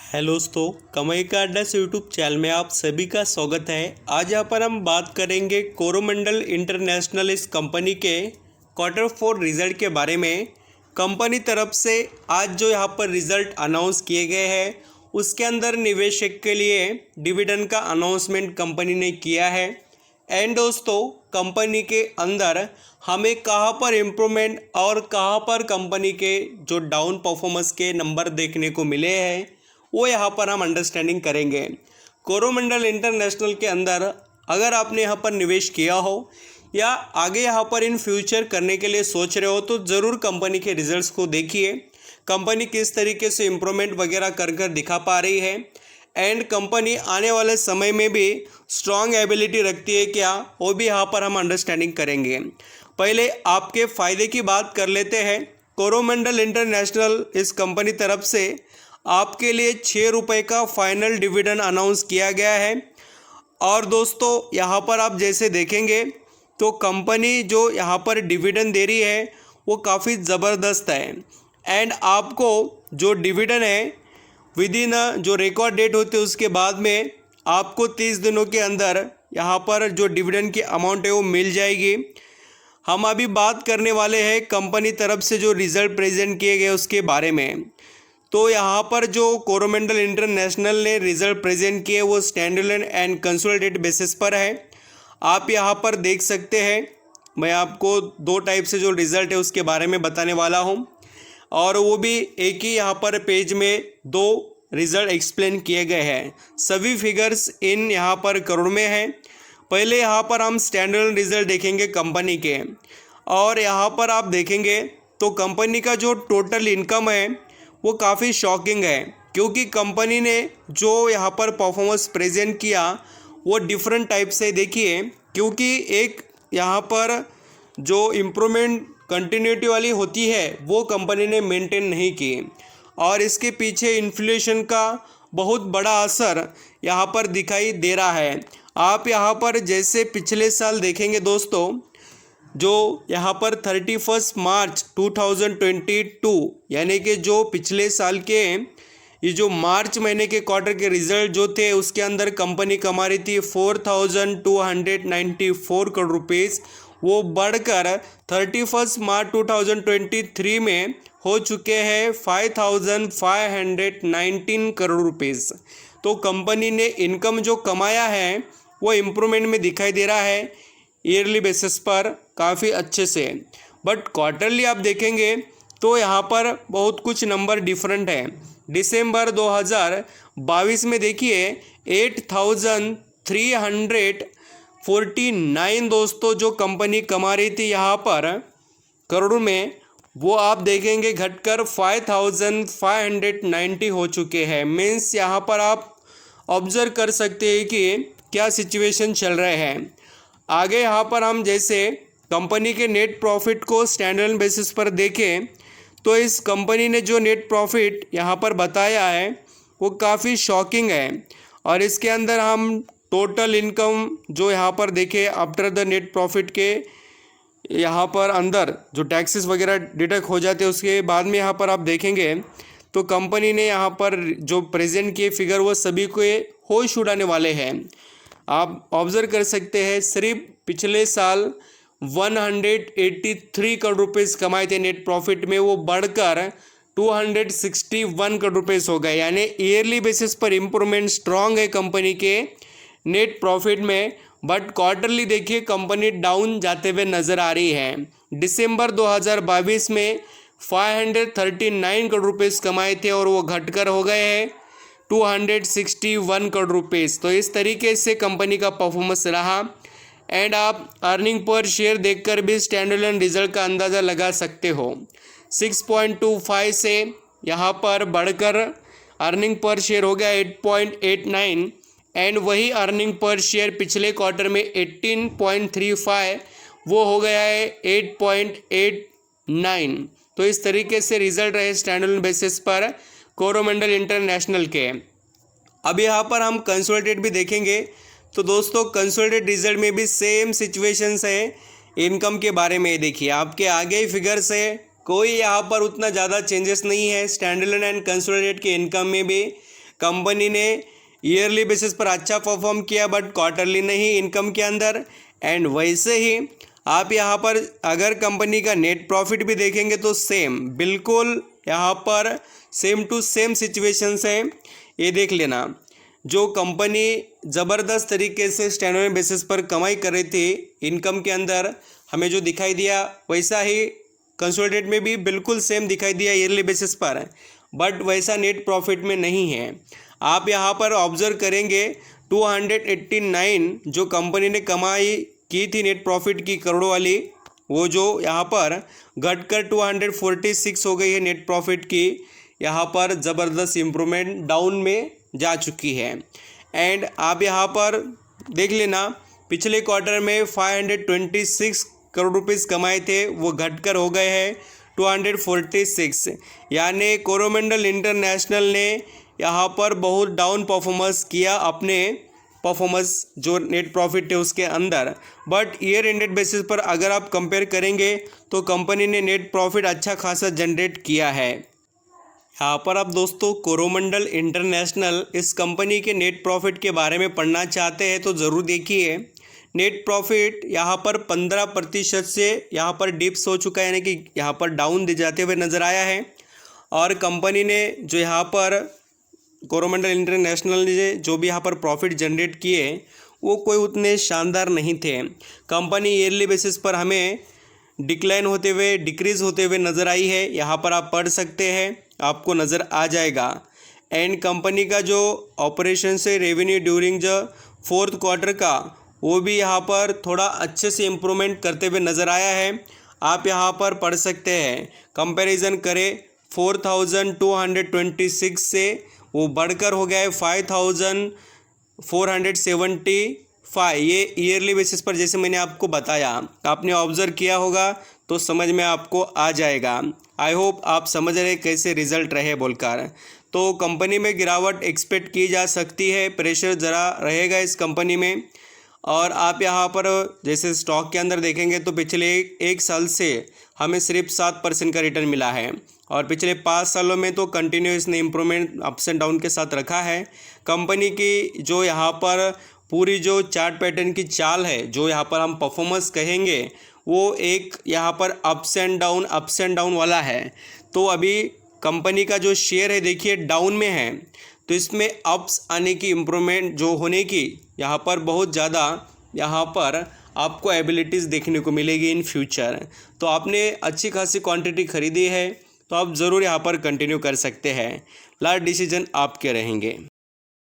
Hello दोस्तों, कमाई का अड्डा से यूट्यूब चैनल में आप सभी का स्वागत है। आज यहाँ पर हम बात करेंगे कोरोमंडल इंटरनेशनल इस कंपनी के Q4 रिजल्ट के बारे में। कंपनी तरफ से आज जो यहाँ पर रिजल्ट अनाउंस किए गए हैं उसके अंदर निवेशक के लिए डिविडेंड का अनाउंसमेंट कंपनी ने किया है। एंड दोस्तों, कंपनी के अंदर हमें कहाँ पर इम्प्रूवमेंट और कहाँ पर कंपनी के जो डाउन परफॉर्मेंस के नंबर देखने को मिले हैं वो यहाँ पर हम अंडरस्टैंडिंग करेंगे। कोरोमंडल इंटरनेशनल के अंदर अगर आपने यहाँ पर निवेश किया हो या आगे यहाँ पर इन फ्यूचर करने के लिए सोच रहे हो तो ज़रूर कंपनी के रिजल्ट्स को देखिए। कंपनी किस तरीके से इम्प्रूवमेंट वगैरह कर दिखा पा रही है एंड कंपनी आने वाले समय में भी स्ट्रॉन्ग एबिलिटी रखती है क्या, वो भी यहाँ पर हम अंडरस्टैंडिंग करेंगे। पहले आपके फ़ायदे की बात कर लेते हैं। कोरोमंडल इंटरनेशनल इस कंपनी तरफ से आपके लिए 6 रुपये का फाइनल डिविडेंड अनाउंस किया गया है। और दोस्तों, यहाँ पर आप जैसे देखेंगे तो कंपनी जो यहाँ पर डिविडेंड दे रही है वो काफ़ी ज़बरदस्त है। एंड आपको जो डिविडेंड है विद इन जो रिकॉर्ड डेट होती है उसके बाद में आपको 30 दिनों के अंदर यहाँ पर जो डिविडेंड की अमाउंट है वो मिल जाएगी। हम अभी बात करने वाले हैं कंपनी तरफ से जो रिज़ल्ट प्रेजेंट किए गए उसके बारे में। तो यहाँ पर जो कोरोमंडल इंटरनेशनल ने रिज़ल्ट प्रेजेंट किए वो स्टैंडअलोन एंड कंसोलिडेटेड बेसिस पर है। आप यहाँ पर देख सकते हैं, मैं आपको दो टाइप से जो रिज़ल्ट है उसके बारे में बताने वाला हूँ और वो भी एक ही यहाँ पर पेज में दो रिज़ल्ट एक्सप्लेन किए गए हैं। सभी फिगर्स इन यहाँ पर करोड़ में हैं। पहले यहाँ पर हम स्टैंडअलोन रिज़ल्ट देखेंगे कंपनी के और यहाँ पर आप देखेंगे तो कंपनी का जो टोटल इनकम है वो काफ़ी शॉकिंग है, क्योंकि कंपनी ने जो यहाँ पर परफॉर्मेंस प्रेजेंट किया वो डिफरेंट टाइप से देखिए। क्योंकि एक यहाँ पर जो इम्प्रूवमेंट कंटिन्यूटी वाली होती है वो कंपनी ने मेंटेन नहीं की और इसके पीछे इन्फ्लेशन का बहुत बड़ा असर यहाँ पर दिखाई दे रहा है। आप यहाँ पर जैसे पिछले साल देखेंगे दोस्तों, जो यहाँ पर 31 मार्च 2022 यानी कि जो पिछले साल के ये जो मार्च महीने के क्वार्टर के रिजल्ट जो थे उसके अंदर कंपनी कमा रही थी 4,294 करोड़ रुपीस, वो बढ़कर 31 मार्च 2023 में हो चुके हैं 5,519 करोड़ रुपीस। तो कंपनी ने इनकम जो कमाया है वो इम्प्रूवमेंट में दिखाई दे रहा है ईयरली बेसिस पर काफ़ी अच्छे से। बट क्वार्टरली आप देखेंगे तो यहाँ पर बहुत कुछ नंबर डिफरेंट है। दिसंबर 2022 में देखिए 8,349 दोस्तों जो कंपनी कमा रही थी यहाँ पर करोड़ में, वो आप देखेंगे घटकर 5,590 हो चुके हैं। मीन्स यहाँ पर आप ऑब्जर्व कर सकते हैं कि क्या सिचुएशन चल रहे हैं। आगे यहाँ पर हम जैसे कंपनी के नेट प्रॉफिट को स्टैंडअलोन बेसिस पर देखें तो इस कंपनी ने जो नेट प्रॉफिट यहाँ पर बताया है वो काफ़ी शॉकिंग है। और इसके अंदर हम टोटल इनकम जो यहाँ पर देखें आफ्टर द नेट प्रॉफिट के यहाँ पर अंदर जो टैक्सेस वगैरह डिडक्ट हो जाते हैं उसके बाद में यहाँ पर आप देखेंगे तो कंपनी ने यहाँ पर जो प्रेजेंट किए फिगर वो सभी को होश उड़ाने वाले हैं। आप ऑब्जर्व कर सकते हैं सिर्फ पिछले साल 183 करोड़ रुपीस कमाए थे नेट प्रॉफिट में, वो बढ़कर 261 करोड़ रुपीस हो गए। यानी ईयरली बेसिस पर इम्प्रूवमेंट स्ट्रांग है कंपनी के नेट प्रॉफिट में। बट क्वार्टरली देखिए कंपनी डाउन जाते हुए नज़र आ रही है। दिसंबर 2022 में 539 करोड़ रुपीस कमाए थे और वो घटकर हो गए हैं 261 करोड़ रुपीस। तो इस तरीके से कंपनी का परफॉर्मेंस रहा। एंड आप अर्निंग पर शेयर देखकर भी स्टैंडअलोन रिजल्ट का अंदाज़ा लगा सकते हो। 6.25 से यहाँ पर बढ़कर अर्निंग पर शेयर हो गया 8.89 एंड वही अर्निंग पर शेयर पिछले क्वार्टर में 18.35 वो हो गया है 8.89। तो इस तरीके से रिजल्ट रहे स्टैंडअलोन बेसिस पर कोरोमंडल इंटरनेशनल के। अब यहाँ पर हम कंसोलिडेटेड भी देखेंगे तो दोस्तों कंसोलिडेटेड रिजल्ट में भी सेम सिचुएशंस है। इनकम के बारे में देखिए आपके आगे ही फिगर्स है, कोई यहाँ पर उतना ज़्यादा चेंजेस नहीं है। स्टैंडअलोन एंड कंसोलिडेटेड के इनकम में भी कंपनी ने ईयरली बेसिस पर अच्छा परफॉर्म किया बट क्वार्टरली नहीं इनकम के अंदर। एंड वैसे ही आप यहाँ पर अगर कंपनी का नेट प्रॉफिट भी देखेंगे तो सेम, बिल्कुल यहाँ पर सेम टू सेम सिचुएशंस है। ये देख लेना, जो कंपनी ज़बरदस्त तरीके से स्टैंडर्ड बेसिस पर कमाई कर रही थी इनकम के अंदर, हमें जो दिखाई दिया वैसा ही कंसोलिडेट में भी बिल्कुल सेम दिखाई दिया ईयरली बेसिस पर, बट वैसा नेट प्रॉफिट में नहीं है। आप यहाँ पर ऑब्जर्व करेंगे 289 जो कंपनी ने कमाई की थी नेट प्रॉफिट की करोड़ों वाली, वो जो यहाँ पर घटकर 246 हो गई है नेट प्रॉफिट की। यहाँ पर ज़बरदस्त इम्प्रूवमेंट डाउन में जा चुकी है। एंड आप यहाँ पर देख लेना, पिछले क्वार्टर में 526 करोड़ रुपीस कमाए थे, वो घटकर हो गए हैं 246। यानी कोरोमंडल इंटरनेशनल ने यहाँ पर बहुत डाउन परफॉर्मेंस किया अपने परफॉर्मेंस जो नेट प्रॉफिट है उसके अंदर। बट ईयर एंडेड बेसिस पर अगर आप कंपेयर करेंगे तो कंपनी ने नेट प्रॉफिट अच्छा खासा जनरेट किया है। यहाँ पर आप दोस्तों कोरोमंडल इंटरनेशनल इस कंपनी के नेट प्रॉफिट के बारे में पढ़ना चाहते हैं तो ज़रूर देखिए। नेट प्रॉफिट यहाँ पर 15% से यहाँ पर डिप्स हो चुका है, यानी कि यहाँ पर डाउन दे जाते हुए नज़र आया है। और कंपनी ने जो यहाँ पर कोरोमंडल इंटरनेशनल ने जो भी यहाँ पर प्रॉफिट जनरेट किए वो कोई उतने शानदार नहीं थे। कंपनी ईयरली बेसिस पर हमें डिक्लाइन होते हुए, डिक्रीज़ होते हुए नज़र आई है। यहाँ पर आप पढ़ सकते हैं, आपको नज़र आ जाएगा। एंड कंपनी का जो ऑपरेशन से revenue during the 4th quarter का, वो भी यहाँ पर थोड़ा अच्छे से इम्प्रूवमेंट करते हुए नज़र आया है। आप यहाँ पर पढ़ सकते हैं, कंपैरिजन करें 4226 से वो बढ़कर हो गया है 5475। ये ईयरली बेसिस पर जैसे मैंने आपको बताया, आपने ऑब्ज़र्व किया होगा तो समझ में आपको आ जाएगा। आई होप आप समझ रहे कैसे रिज़ल्ट रहे बोलकर। तो कंपनी में गिरावट एक्सपेक्ट की जा सकती है, प्रेशर ज़रा रहेगा इस कंपनी में। और आप यहाँ पर जैसे स्टॉक के अंदर देखेंगे तो पिछले एक साल से हमें सिर्फ 7% का रिटर्न मिला है, और पिछले 5 सालों में तो कंटिन्यूस ने इम्प्रूवमेंट अप्स एंड डाउन के साथ रखा है। कंपनी की जो यहाँ पर पूरी जो चार्ट पैटर्न की चाल है, जो यहाँ पर हम परफॉर्मेंस कहेंगे, वो एक यहाँ पर अप्स एंड डाउन वाला है। तो अभी कंपनी का जो शेयर है देखिए डाउन में है, तो इसमें अप्स आने की, इम्प्रूवमेंट जो होने की यहाँ पर बहुत ज़्यादा यहाँ पर आपको एबिलिटीज़ देखने को मिलेगी इन फ्यूचर। तो आपने अच्छी खासी क्वांटिटी खरीदी है तो आप ज़रूर यहाँ पर कंटिन्यू कर सकते हैं। लास्ट डिसीजन आपके रहेंगे।